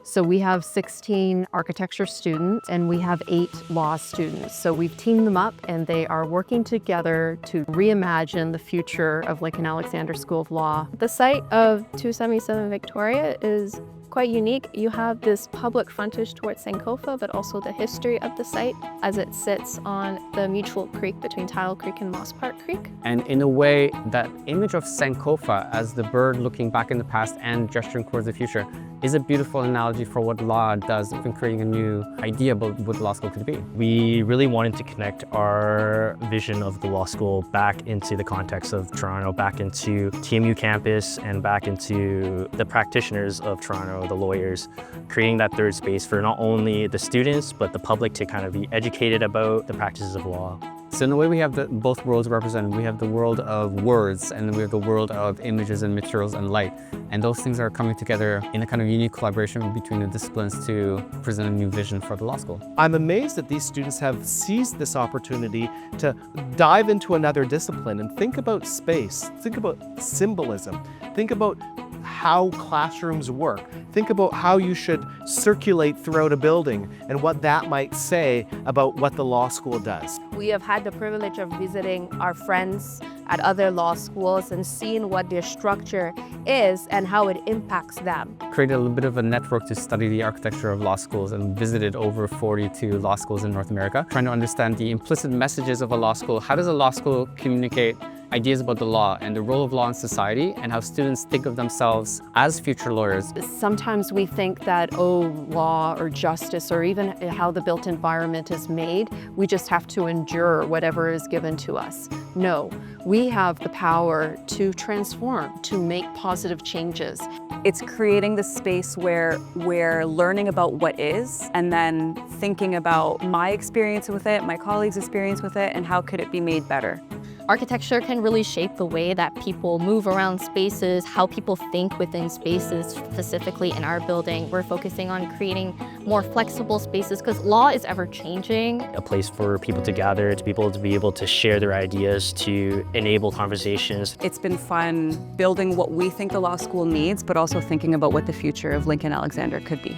So we have 16 architecture students and we have 8 law students. So we've teamed them up and they are working together to reimagine the future of Lincoln Alexander School of Law. The site of 277 Victoria is quite unique. You have this public frontage towards Sankofa, but also the history of the site as it sits on the mutual creek between Tile Creek and Moss Park Creek. And in a way, that image of Sankofa as the bird looking back in the past and gesturing towards the future is a beautiful analogy for what law does in creating a new idea about what law school could be. We really wanted to connect our vision of the law school back into the context of Toronto, back into TMU campus and back into the practitioners of Toronto, the lawyers, creating that third space for not only the students, but the public to kind of be educated about the practices of law. So in a way we have both worlds represented. We have the world of words and we have the world of images and materials and light. And those things are coming together in a kind of unique collaboration between the disciplines to present a new vision for the law school. I'm amazed that these students have seized this opportunity to dive into another discipline and think about space, think about symbolism, think about how classrooms work. Think about how you should circulate throughout a building and what that might say about what the law school does. We have had the privilege of visiting our friends at other law schools and seeing what their structure is and how it impacts them. Created a little bit of a network to study the architecture of law schools and visited over 42 law schools in North America, trying to understand the implicit messages of a law school. How does a law school communicate ideas about the law and the role of law in society and how students think of themselves as future lawyers? Sometimes we think that, law or justice or even how the built environment is made, we just have to endure whatever is given to us. No, we have the power to transform, to make positive changes. It's creating the space where we're learning about what is and then thinking about my experience with it, my colleagues' experience with it, and how could it be made better. Architecture can really shape the way that people move around spaces, how people think within spaces. Specifically in our building, we're focusing on creating more flexible spaces because law is ever changing. A place for people to gather, to people to be able to share their ideas, to enable conversations. It's been fun building what we think the law school needs, but also thinking about what the future of Lincoln Alexander could be.